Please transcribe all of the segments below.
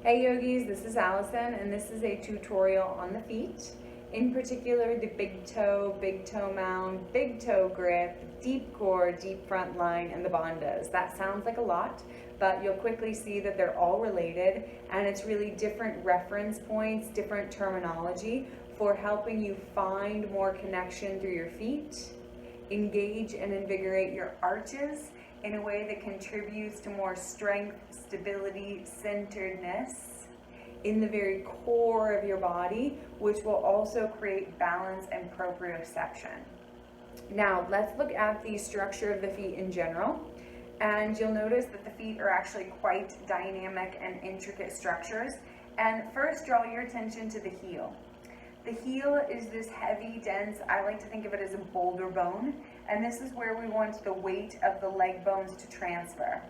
Hey yogis, this is Allison and this is a tutorial on the feet. In particular, the big toe mound, big toe grip, deep core, deep front line, and the bandhas. That sounds like a lot, but you'll quickly see that they're all related and it's really different reference points, different terminology for helping you find more connection through your feet, engage and invigorate your arches in a way that contributes to more strength, stability, centeredness in the very core of your body, which will also create balance and proprioception. Now, let's look at the structure of the feet in general. And you'll notice that the feet are actually quite dynamic and intricate structures. And first, draw your attention to the heel. The heel is this heavy, dense, I like to think of it as a boulder bone, and this is where we want the weight of the leg bones to transfer.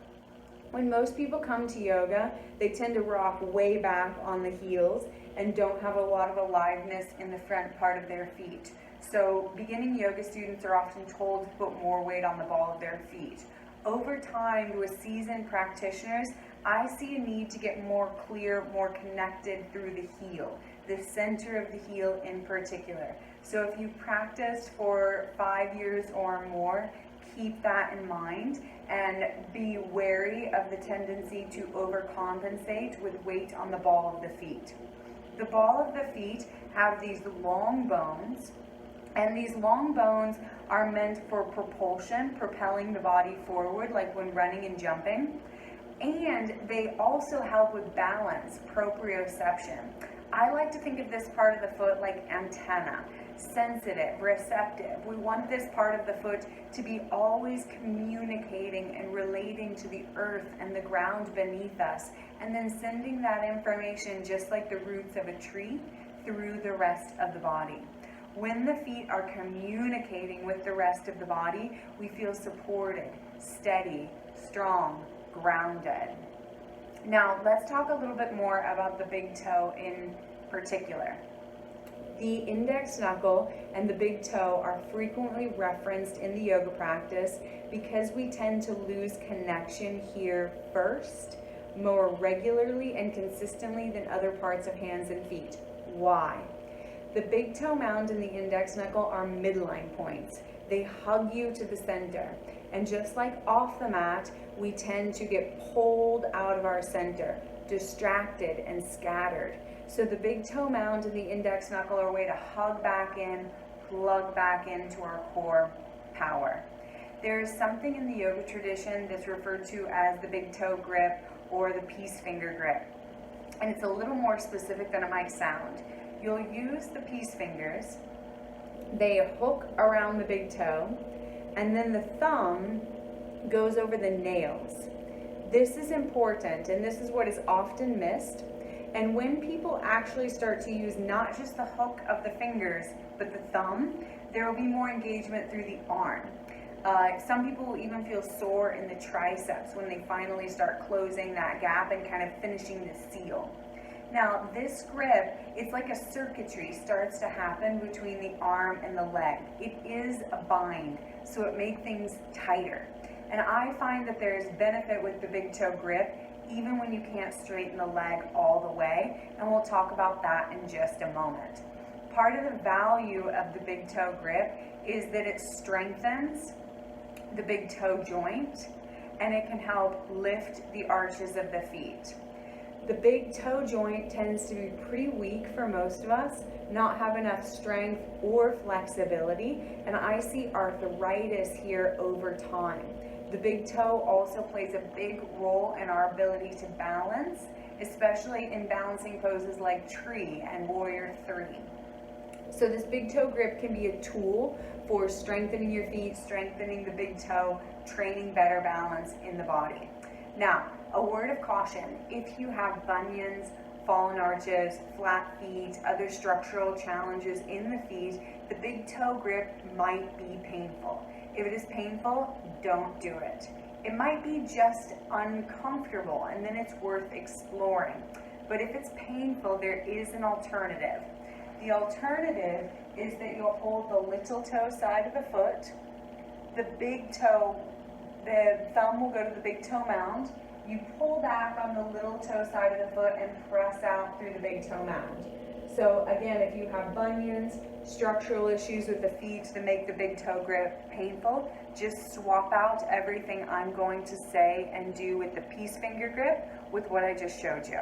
When most people come to yoga, they tend to rock way back on the heels and don't have a lot of aliveness in the front part of their feet. So beginning yoga students are often told to put more weight on the ball of their feet. Over time, with seasoned practitioners, I see a need to get more clear, more connected through the heel, the center of the heel in particular. So if you've practiced for 5 years or more, keep that in mind and be wary of the tendency to overcompensate with weight on the ball of the feet. The ball of the feet have these long bones, and these long bones are meant for propulsion, propelling the body forward, like when running and jumping. And they also help with balance, proprioception. I like to think of this part of the foot like antenna, sensitive, receptive. We want this part of the foot to be always communicating and relating to the earth and the ground beneath us, and then sending that information, just like the roots of a tree, through the rest of the body. When the feet are communicating with the rest of the body, we feel supported, steady, strong, grounded. Now, let's talk a little bit more about the big toe in particular. The index knuckle and the big toe are frequently referenced in the yoga practice because we tend to lose connection here first, more regularly and consistently than other parts of hands and feet. Why? The big toe mound and the index knuckle are midline points. They hug you to the center. And just like off the mat, we tend to get pulled out of our center, distracted and scattered. So the big toe mound and the index knuckle are a way to hug back in, plug back into our core power. There is something in the yoga tradition that's referred to as the big toe grip or the peace finger grip. And it's a little more specific than it might sound. You'll use the peace fingers, they hook around the big toe, and then the thumb goes over the nails. This is important, and this is what is often missed. And when people actually start to use not just the hook of the fingers, but the thumb, there will be more engagement through the arm. Some people will even feel sore in the triceps when they finally start closing that gap and kind of finishing the seal. Now, this grip, it's like a circuitry starts to happen between the arm and the leg. It is a bind, so it makes things tighter. And I find that there's benefit with the big toe grip, even when you can't straighten the leg all the way, and we'll talk about that in just a moment. Part of the value of the big toe grip is that it strengthens the big toe joint, and it can help lift the arches of the feet. The big toe joint tends to be pretty weak for most of us, not have enough strength or flexibility, and I see arthritis here over time. The big toe also plays a big role in our ability to balance, especially in balancing poses like tree and warrior three. So this big toe grip can be a tool for strengthening your feet, strengthening the big toe, training better balance in the body. Now, a word of caution, if you have bunions, fallen arches, flat feet, other structural challenges in the feet, the big toe grip might be painful. If it is painful, don't do it. It might be just uncomfortable, and then it's worth exploring. But if it's painful, there is an alternative. The alternative is that you'll hold the little toe side of the foot, the big toe, the thumb will go to the big toe mound, you pull back on the little toe side of the foot and press out through the big toe mound. So again, if you have bunions, structural issues with the feet that make the big toe grip painful, just swap out everything I'm going to say and do with the peace finger grip with what I just showed you.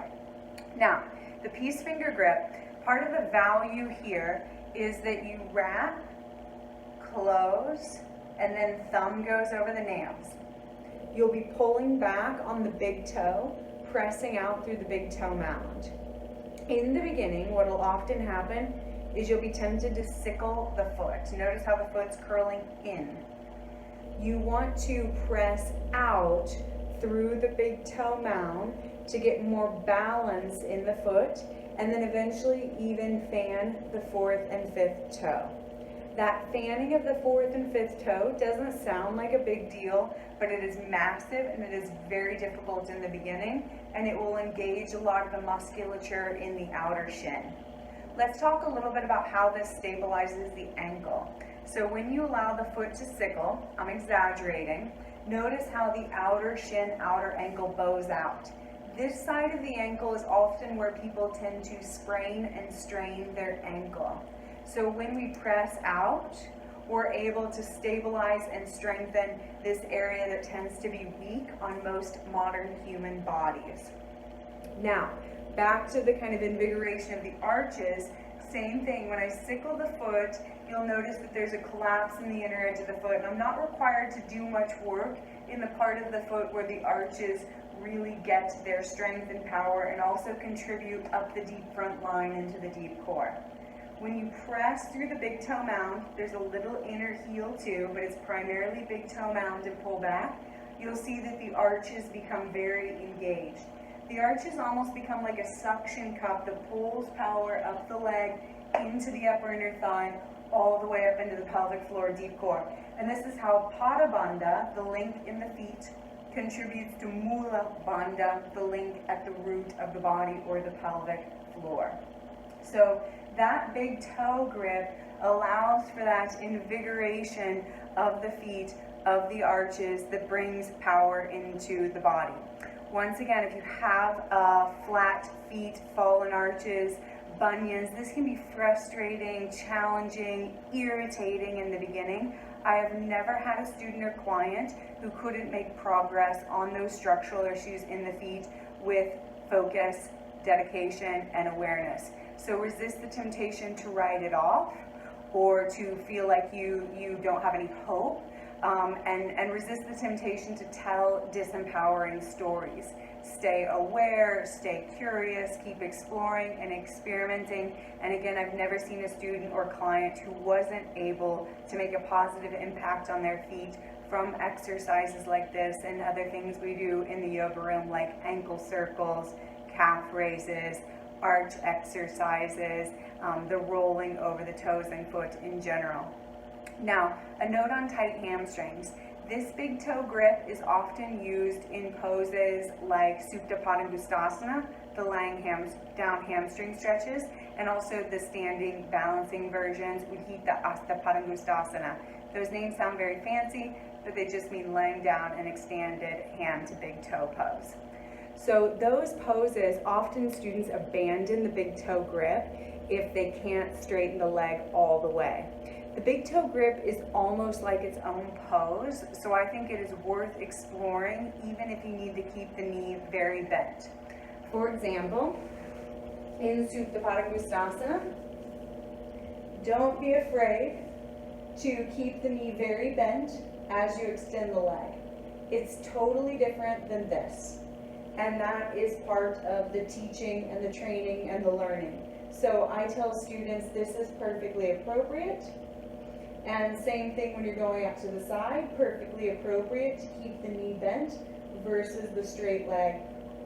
Now, the peace finger grip, part of the value here is that you wrap, close, and then thumb goes over the nails. You'll be pulling back on the big toe, pressing out through the big toe mound. In the beginning, what will often happen is you'll be tempted to sickle the foot. Notice how the foot's curling in. You want to press out through the big toe mound to get more balance in the foot, and then eventually even fan the fourth and fifth toe. That fanning of the fourth and fifth toe doesn't sound like a big deal, but it is massive and it is very difficult in the beginning, and it will engage a lot of the musculature in the outer shin. Let's talk a little bit about how this stabilizes the ankle. So when you allow the foot to sickle, I'm exaggerating, notice how the outer shin, outer ankle bows out. This side of the ankle is often where people tend to sprain and strain their ankle. So when we press out, we're able to stabilize and strengthen this area that tends to be weak on most modern human bodies. Now, back to the kind of invigoration of the arches, same thing. When I sickle the foot, you'll notice that there's a collapse in the inner edge of the foot, and I'm not required to do much work in the part of the foot where the arches really get their strength and power and also contribute up the deep front line into the deep core. When you press through the big toe mound, there's a little inner heel too, but it's primarily big toe mound and pull back. You'll see that the arches become very engaged. The arches almost become like a suction cup that pulls power up the leg into the upper inner thigh, all the way up into the pelvic floor, deep core. And this is how Pada Bandha, the link in the feet, contributes to Mula Bandha, the link at the root of the body or the pelvic floor. So that big toe grip allows for that invigoration of the feet, of the arches, that brings power into the body. Once again, if you have flat feet, fallen arches, bunions, this can be frustrating, challenging, irritating in the beginning. I have never had a student or client who couldn't make progress on those structural issues in the feet with focus, dedication, and awareness. So resist the temptation to write it off or to feel like you don't have any hope, and resist the temptation to tell disempowering stories. Stay aware, stay curious, keep exploring and experimenting. And again, I've never seen a student or client who wasn't able to make a positive impact on their feet from exercises like this and other things we do in the yoga room, like ankle circles, calf raises, arch exercises, the rolling over the toes and foot in general. Now, a note on tight hamstrings. This big toe grip is often used in poses like Supta Padangustasana, the lying down hamstring stretches, and also the standing balancing versions, Udhita Asta Padangustasana. Those names sound very fancy, but they just mean laying down an extended hand to big toe pose. So those poses, often students abandon the big toe grip if they can't straighten the leg all the way. The big toe grip is almost like its own pose, so I think it is worth exploring even if you need to keep the knee very bent. For example, in Supta Padangustasana, don't be afraid to keep the knee very bent as you extend the leg. It's totally different than this. And that is part of the teaching and the training and the learning. So I tell students this is perfectly appropriate. And same thing when you're going up to the side, perfectly appropriate to keep the knee bent versus the straight leg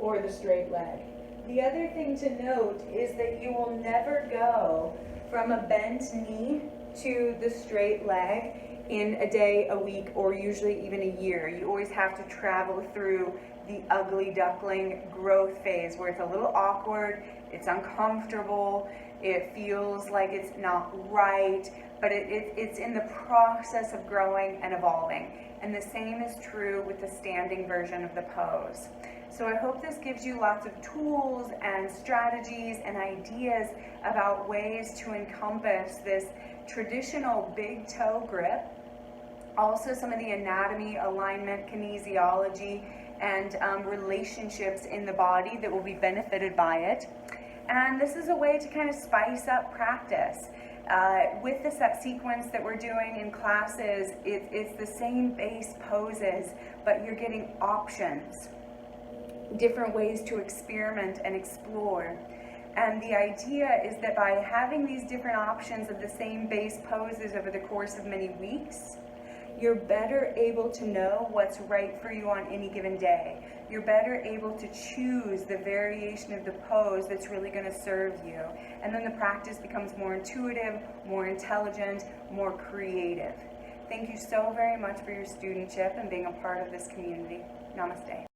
or the straight leg. The other thing to note is that you will never go from a bent knee to the straight leg in a day, a week, or usually even a year. You always have to travel through the ugly duckling growth phase where it's a little awkward, it's uncomfortable, it feels like it's not right, but it's in the process of growing and evolving. And the same is true with the standing version of the pose. So I hope this gives you lots of tools and strategies and ideas about ways to encompass this traditional big toe grip, also some of the anatomy, alignment, kinesiology, and relationships in the body that will be benefited by it. And this is a way to kind of spice up practice. With the set sequence that we're doing in classes, it's the same base poses, but you're getting options, different ways to experiment and explore. And the idea is that by having these different options of the same base poses over the course of many weeks, you're better able to know what's right for you on any given day. You're better able to choose the variation of the pose that's really going to serve you. And then the practice becomes more intuitive, more intelligent, more creative. Thank you so very much for your studentship and being a part of this community. Namaste.